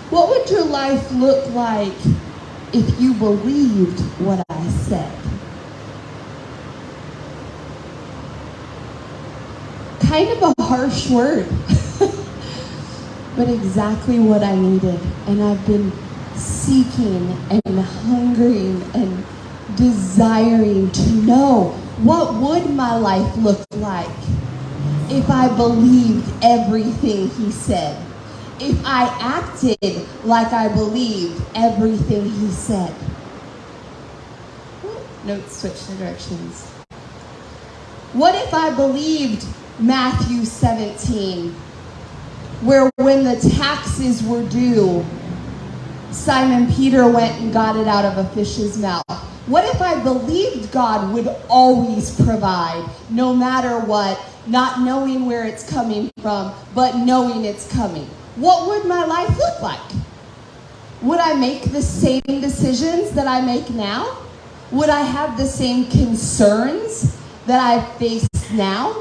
What would your life look like if you believed what I said? Kind of a harsh word, but exactly what I needed. And I've been seeking and hungering and desiring to know, what would my life look like if I believed everything he said? If I acted like I believed everything he said? Notes switch directions. What if I believed Matthew 17, where when the taxes were due, Simon Peter went and got it out of a fish's mouth? What if I believed God would always provide, no matter what, not knowing where it's coming from, but knowing it's coming? What would my life look like? Would I make the same decisions that I make now? Would I have the same concerns that I face now?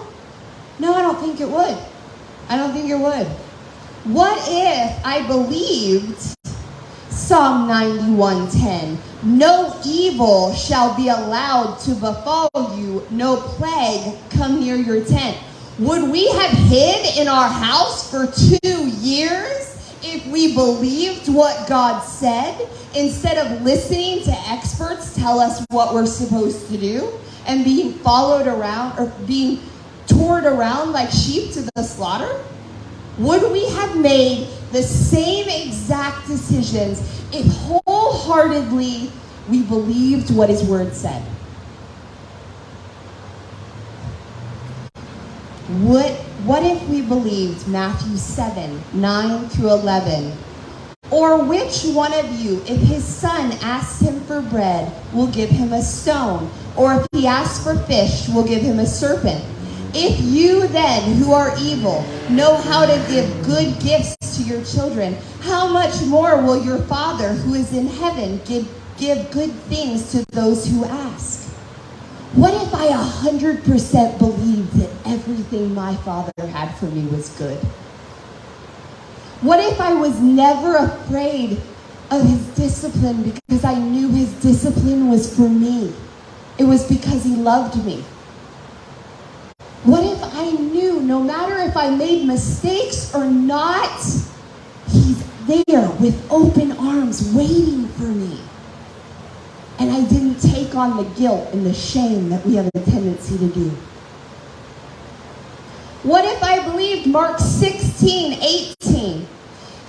No, I don't think it would. I don't think it would. What if I believed Psalm 91:10? No evil shall be allowed to befall you, no plague come near your tent. Would we have hid in our house for 2 years if we believed what God said, instead of listening to experts tell us what we're supposed to do and being followed around or being toured around like sheep to the slaughter? Would we have made the same exact decisions if wholeheartedly we believed what his word said? What if we believed Matthew 7:9-11? Or which one of you, if his son asks him for bread, will give him a stone? Or if he asks for fish, will give him a serpent? If you then, who are evil, know how to give good gifts to your children, how much more will your Father who is in heaven give good things to those who ask? What if I 100% believed that everything my Father had for me was good? What if I was never afraid of his discipline because I knew his discipline was for me? It was because he loved me. What if I knew, no matter if I made mistakes or not, he's there with open arms waiting for me? And I didn't take on the guilt and the shame that we have a tendency to do. What if I believed Mark 16:18?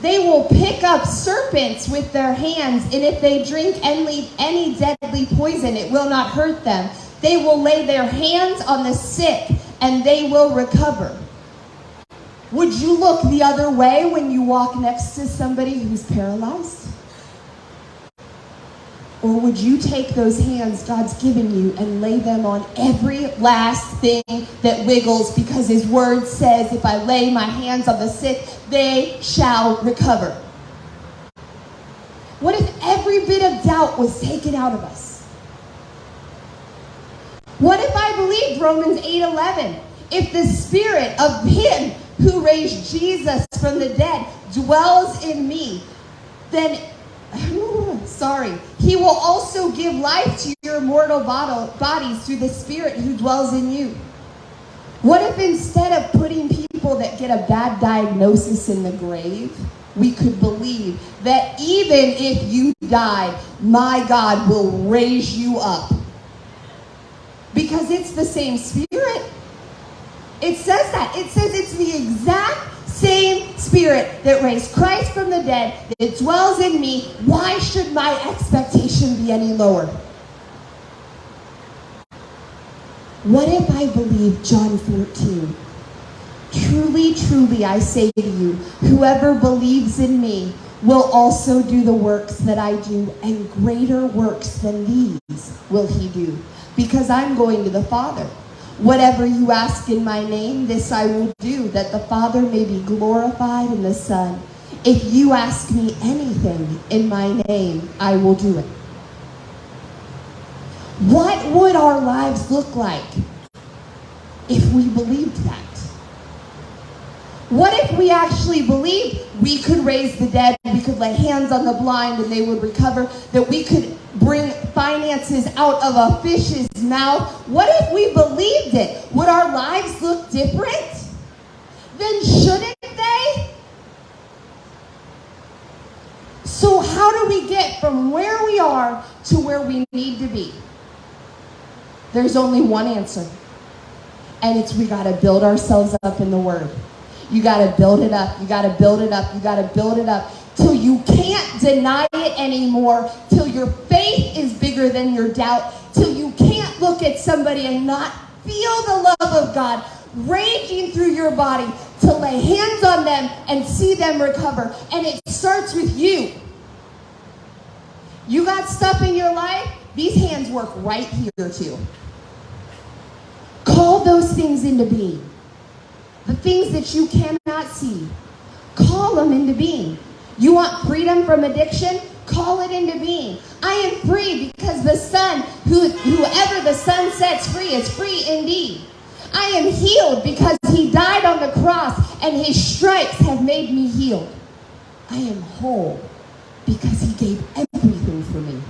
They will pick up serpents with their hands, and if they drink any deadly poison, it will not hurt them. They will lay their hands on the sick, and they will recover. Would you look the other way when you walk next to somebody who's paralyzed? Or would you take those hands God's given you and lay them on every last thing that wiggles, because his word says, if I lay my hands on the sick, they shall recover? What if every bit of doubt was taken out of us? What if I believed Romans 8:11? If the spirit of him who raised Jesus from the dead dwells in me, then he will also give life to your mortal bodies through the Spirit who dwells in you. What if instead of putting people that get a bad diagnosis in the grave, we could believe that even if you died, my God will raise you up? Because it's the same Spirit. It says that. It says it's the exact same Spirit that raised Christ from the dead that dwells in me. Why should my expectation be any lower? What if I believe John 14? Truly, truly, I say to you, whoever believes in me will also do the works that I do, and greater works than these will he do, because I'm going to the Father. Whatever you ask in my name, this I will do, that the Father may be glorified in the Son. If you ask me anything in my name, I will do it. What would our lives look like if we believed that? What if we actually believed we could raise the dead, we could lay hands on the blind and they would recover, that we could bring finances out of a fish's mouth? What if we believed it? Would our lives look different? Then shouldn't they? So how do we get from where we are to where we need to be? There's only one answer. And it's we got to build ourselves up in the Word. You got to build it up. You got to build it up. You got to build it up till you can't deny it anymore, till your faith is bigger than your doubt, till you can't look at somebody and not feel the love of God raging through your body, to lay hands on them and see them recover. And it starts with you. You got stuff in your life, these hands work right here too. Call those things into being. The things that you cannot see, call them into being. You want freedom from addiction? Call it into being. I am free because the Son, whoever the Son sets free is free indeed. I am healed because he died on the cross and his stripes have made me healed. I am whole because he gave everything for me.